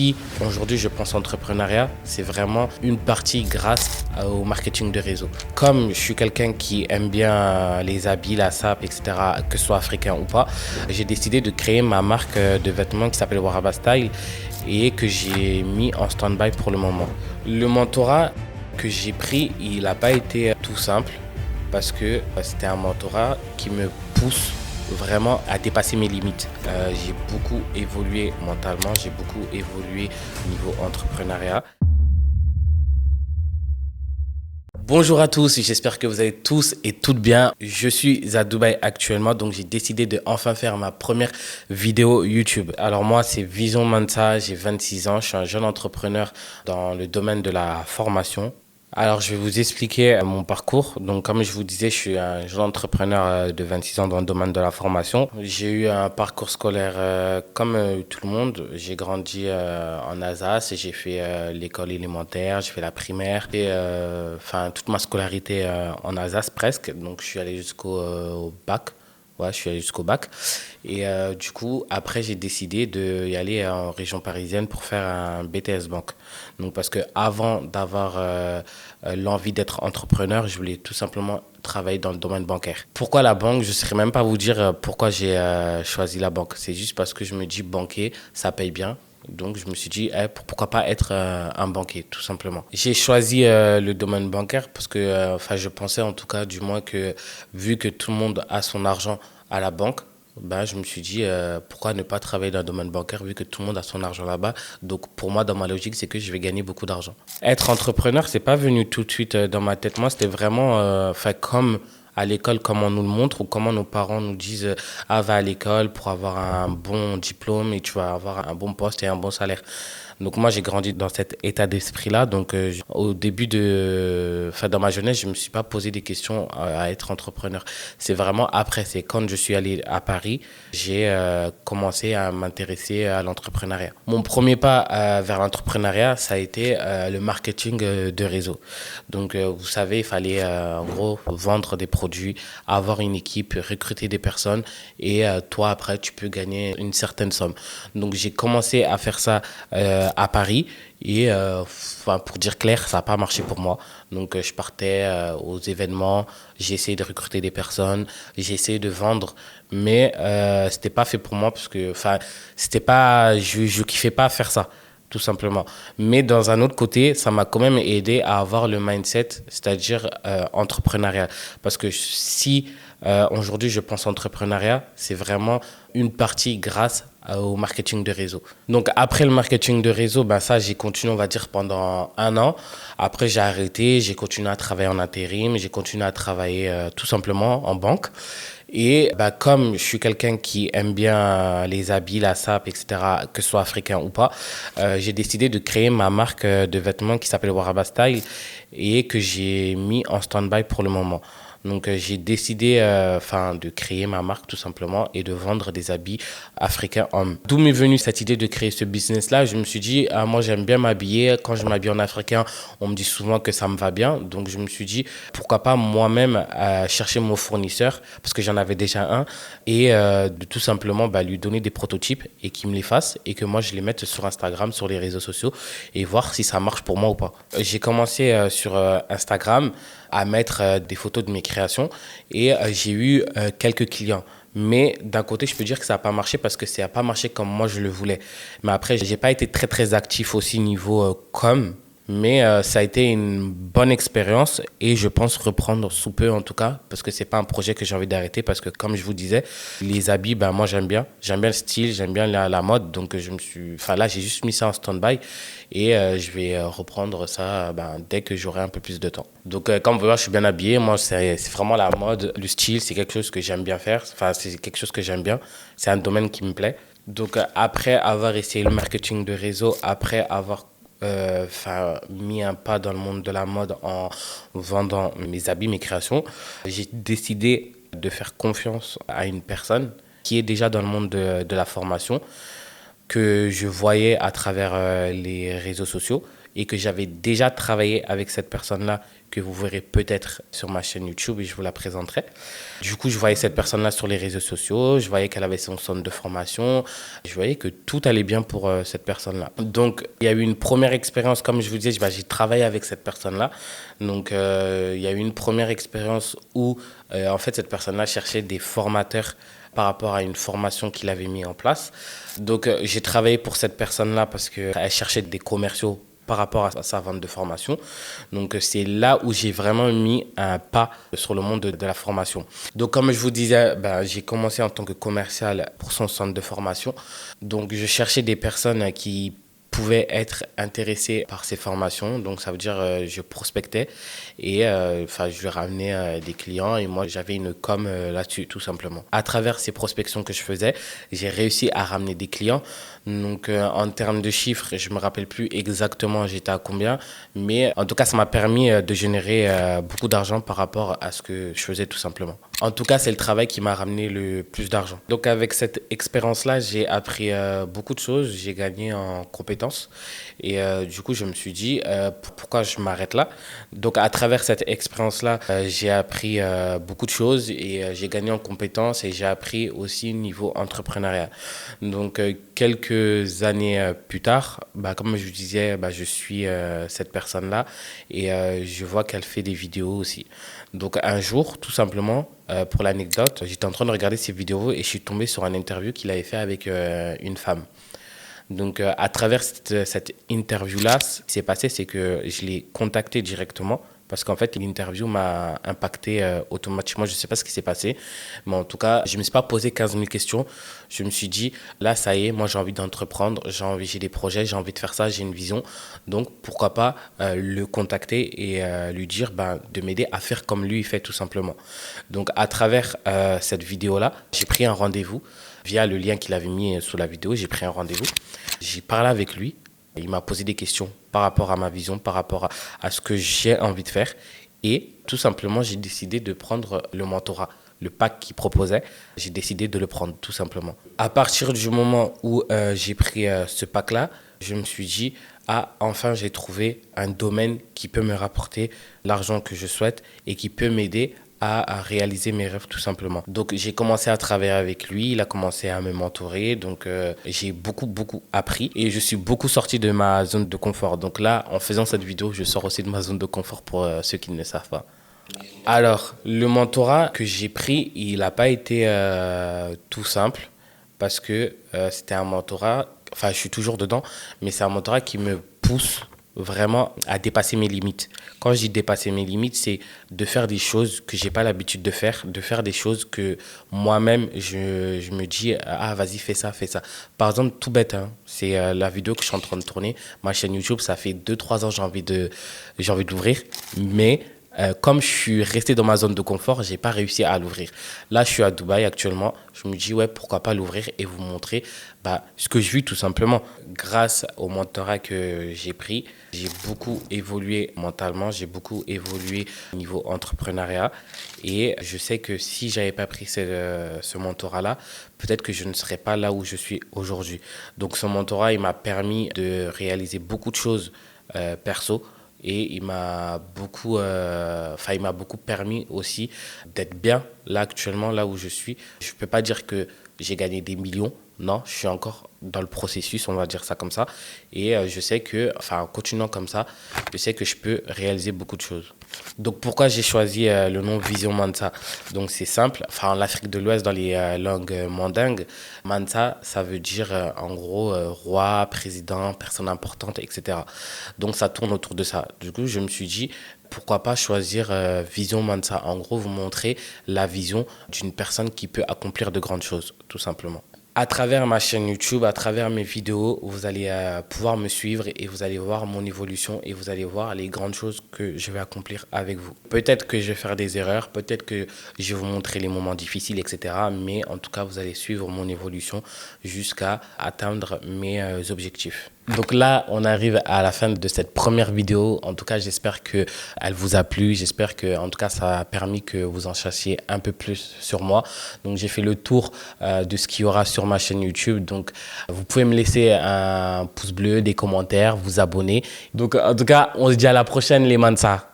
si aujourd'hui je pense entrepreneuriat, c'est vraiment une partie grâce au marketing de réseau. Comme je suis quelqu'un qui aime bien les habits, la sape, etc., que ce soit africain ou pas, j'ai décidé de créer ma marque de vêtements qui s'appelle Waraba Style et que j'ai mis en stand-by pour le moment. Le mentorat que j'ai pris, il n'a pas été tout simple parce que c'était un mentorat qui me pousse vraiment à dépasser mes limites. J'ai beaucoup évolué mentalement, j'ai beaucoup évolué niveau entrepreneuriat. Bonjour à tous, j'espère que vous allez tous et toutes bien. Je suis à Dubaï actuellement, donc j'ai décidé de enfin faire ma première vidéo YouTube. Alors moi, c'est Vision Mansa, j'ai 26 ans, je suis un jeune entrepreneur dans le domaine de la formation. Alors, je vais vous expliquer mon parcours. Donc, comme je vous disais, je suis un jeune entrepreneur de 26 ans dans le domaine de la formation. J'ai eu un parcours scolaire comme tout le monde. J'ai grandi en Alsace et j'ai fait l'école élémentaire, j'ai fait la primaire et enfin toute ma scolarité en Alsace presque. Donc, je suis allé jusqu'au bac. Ouais, je suis allé jusqu'au bac. Et du coup, après, j'ai décidé d'y aller en région parisienne pour faire un BTS Banque. Donc, parce que avant d'avoir l'envie d'être entrepreneur, je voulais tout simplement travailler dans le domaine bancaire. Pourquoi la banque? Je ne saurais même pas vous dire pourquoi j'ai choisi la banque. C'est juste parce que je me dis banquier, ça paye bien. Donc, je me suis dit, pourquoi pas être un banquier, tout simplement. J'ai choisi le domaine bancaire parce que, enfin, je pensais en tout cas, du moins que vu que tout le monde a son argent à la banque, ben, je me suis dit, pourquoi ne pas travailler dans le domaine bancaire vu que tout le monde a son argent là-bas. Donc, pour moi, dans ma logique, c'est que je vais gagner beaucoup d'argent. Être entrepreneur, c'est pas venu tout de suite dans ma tête. Moi, c'était vraiment, enfin, comme à l'école, comme on nous le montre ou comment nos parents nous disent ah, va à l'école pour avoir un bon diplôme et tu vas avoir un bon poste et un bon salaire. Donc moi, j'ai grandi dans cet état d'esprit-là. Donc au début enfin dans ma jeunesse, je me suis pas posé des questions à être entrepreneur. C'est vraiment après, c'est quand je suis allé à Paris, j'ai commencé à m'intéresser à l'entrepreneuriat. Mon premier pas vers l'entrepreneuriat, ça a été le marketing de réseau. Donc vous savez, il fallait en gros vendre des produits, avoir une équipe, recruter des personnes et toi après tu peux gagner une certaine somme. Donc j'ai commencé à faire ça à Paris et pour dire clair, ça n'a pas marché pour moi. Donc je partais aux événements, j'ai essayé de recruter des personnes, j'ai essayé de vendre, mais c'était pas fait pour moi parce que c'était pas, je kiffais pas faire ça tout simplement. Mais dans un autre côté, ça m'a quand même aidé à avoir le mindset, c'est-à-dire entrepreneurial. Parce que si aujourd'hui je pense entrepreneuriat, c'est vraiment une partie grâce au marketing de réseau. Donc après le marketing de réseau, ben ça j'ai continué on va dire pendant 1 an. Après j'ai arrêté, j'ai continué à travailler en intérim, j'ai continué à travailler tout simplement en banque. Et bah, comme je suis quelqu'un qui aime bien les habits, la sape, etc., que ce soit africain ou pas, j'ai décidé de créer ma marque de vêtements qui s'appelle Waraba Style et que j'ai mis en stand-by pour le moment. Donc j'ai décidé de créer ma marque tout simplement et de vendre des habits africains hommes. D'où m'est venue cette idée de créer ce business-là? Je me suis dit, moi j'aime bien m'habiller. Quand je m'habille en africain, on me dit souvent que ça me va bien. Donc je me suis dit, pourquoi pas moi-même chercher mon fournisseur, parce que j'en avais déjà un, et de tout simplement lui donner des prototypes et qu'il me les fasse et que moi je les mette sur Instagram, sur les réseaux sociaux et voir si ça marche pour moi ou pas. J'ai commencé sur Instagram à mettre des photos de mes créations et j'ai eu quelques clients. Mais d'un côté, je peux dire que ça n'a pas marché parce que ça n'a pas marché comme moi je le voulais. Mais après, j'ai pas été très très actif aussi niveau com. Mais ça a été une bonne expérience et je pense reprendre sous peu en tout cas parce que c'est pas un projet que j'ai envie d'arrêter parce que comme je vous disais, les habits, ben moi j'aime bien le style, j'aime bien la mode donc là j'ai juste mis ça en stand-by et je vais reprendre ça dès que j'aurai un peu plus de temps. Donc comme vous voyez, je suis bien habillé, moi c'est vraiment la mode, le style, c'est quelque chose que j'aime bien faire, enfin c'est quelque chose que j'aime bien, c'est un domaine qui me plaît. Donc après avoir essayé le marketing de réseau, après avoir mis un pas dans le monde de la mode en vendant mes habits, mes créations, j'ai décidé de faire confiance à une personne qui est déjà dans le monde de la formation, que je voyais à travers les réseaux sociaux et que j'avais déjà travaillé avec cette personne-là que vous verrez peut-être sur ma chaîne YouTube et je vous la présenterai. Du coup, je voyais cette personne-là sur les réseaux sociaux, je voyais qu'elle avait son centre de formation, je voyais que tout allait bien pour cette personne-là. Donc, il y a eu une première expérience, comme je vous disais, j'ai travaillé avec cette personne-là. Donc, il y a eu une première expérience où, en fait, cette personne-là cherchait des formateurs par rapport à une formation qu'il avait mis en place. Donc, j'ai travaillé pour cette personne-là parce qu'elle cherchait des commerciaux par rapport à sa vente de formation. Donc, c'est là où j'ai vraiment mis un pas sur le monde de la formation. Donc, comme je vous disais, j'ai commencé en tant que commercial pour son centre de formation. Donc, je cherchais des personnes qui pouvaient être intéressés par ces formations. Donc, ça veut dire je prospectais et je lui ramenais des clients et moi, j'avais une com là-dessus, tout simplement. À travers ces prospections que je faisais, j'ai réussi à ramener des clients. Donc, en termes de chiffres, je ne me rappelle plus exactement j'étais à combien, mais en tout cas, ça m'a permis de générer beaucoup d'argent par rapport à ce que je faisais, tout simplement. En tout cas, c'est le travail qui m'a ramené le plus d'argent. Donc, avec cette expérience-là, j'ai appris beaucoup de choses, j'ai gagné en compétences et du coup, je me suis dit, pourquoi je m'arrête là? Donc, à travers cette expérience-là, j'ai appris beaucoup de choses et j'ai gagné en compétences et j'ai appris aussi niveau entrepreneuriat. Donc, quelques années plus tard, comme je disais, je suis cette personne-là et je vois qu'elle fait des vidéos aussi. Donc un jour, tout simplement, pour l'anecdote, j'étais en train de regarder ses vidéos et je suis tombé sur une interview qu'il avait fait avec une femme. Donc à travers cette interview-là, ce qui s'est passé, c'est que je l'ai contacté directement parce qu'en fait, l'interview m'a impacté automatiquement. Je ne sais pas ce qui s'est passé, mais en tout cas, je ne me suis pas posé 15 000 questions. Je me suis dit, là, ça y est, moi, j'ai envie d'entreprendre, j'ai des projets, j'ai envie de faire ça, j'ai une vision. Donc, pourquoi pas le contacter et lui dire de m'aider à faire comme lui, il fait tout simplement. Donc, à travers cette vidéo-là, j'ai pris un rendez-vous. Via le lien qu'il avait mis sous la vidéo, j'ai pris un rendez-vous. J'ai parlé avec lui. Il m'a posé des questions par rapport à ma vision, par rapport à ce que j'ai envie de faire. Et tout simplement, j'ai décidé de prendre le mentorat, le pack qu'il proposait. J'ai décidé de le prendre, tout simplement. À partir du moment où j'ai pris ce pack-là, je me suis dit, enfin, j'ai trouvé un domaine qui peut me rapporter l'argent que je souhaite et qui peut m'aider à réaliser mes rêves tout simplement. Donc j'ai commencé à travailler avec lui, il a commencé à me mentorer, donc j'ai beaucoup appris et je suis beaucoup sorti de ma zone de confort. Donc là, en faisant cette vidéo, je sors aussi de ma zone de confort pour ceux qui ne le savent pas. Alors, le mentorat que j'ai pris, il n'a pas été tout simple parce que c'était un mentorat, enfin je suis toujours dedans, mais c'est un mentorat qui me pousse vraiment à dépasser mes limites. Quand je dis dépasser mes limites, c'est de faire des choses que j'ai pas l'habitude de faire des choses que moi-même, je me dis, vas-y, fais ça, fais ça. Par exemple, tout bête, hein, c'est la vidéo que je suis en train de tourner. Ma chaîne YouTube, ça fait 2-3 ans j'ai envie d'ouvrir, mais comme je suis resté dans ma zone de confort, j'ai pas réussi à l'ouvrir. Là, je suis à Dubaï actuellement. Je me dis, ouais, pourquoi pas l'ouvrir et vous montrer ce que je vis tout simplement. Grâce au mentorat que j'ai pris, j'ai beaucoup évolué mentalement, j'ai beaucoup évolué au niveau entrepreneuriat. Et je sais que si j'avais pas pris ce mentorat-là, peut-être que je ne serais pas là où je suis aujourd'hui. Donc, ce mentorat, il m'a permis de réaliser beaucoup de choses perso. Et il m'a beaucoup permis aussi d'être bien là actuellement, là où je suis. Je ne peux pas dire que j'ai gagné des millions. Non, je suis encore dans le processus, on va dire ça comme ça. Et je sais que, en continuant comme ça, je sais que je peux réaliser beaucoup de choses. Donc pourquoi j'ai choisi le nom Vision Mansa? Donc c'est simple, en l'Afrique de l'Ouest, dans les langues mandingues, Mansa, ça veut dire en gros roi, président, personne importante, etc. Donc ça tourne autour de ça. Du coup, je me suis dit, pourquoi pas choisir Vision Mansa? En gros, vous montrer la vision d'une personne qui peut accomplir de grandes choses, tout simplement. À travers ma chaîne YouTube, à travers mes vidéos, vous allez pouvoir me suivre et vous allez voir mon évolution et vous allez voir les grandes choses que je vais accomplir avec vous. Peut-être que je vais faire des erreurs, peut-être que je vais vous montrer les moments difficiles, etc. Mais en tout cas, vous allez suivre mon évolution jusqu'à atteindre mes objectifs. Donc là, on arrive à la fin de cette première vidéo. En tout cas, j'espère qu'elle vous a plu. J'espère que, en tout cas, ça a permis que vous en sachiez un peu plus sur moi. Donc, j'ai fait le tour de ce qu'il y aura sur ma chaîne YouTube. Donc, vous pouvez me laisser un pouce bleu, des commentaires, vous abonner. Donc, en tout cas, on se dit à la prochaine, les Mansa.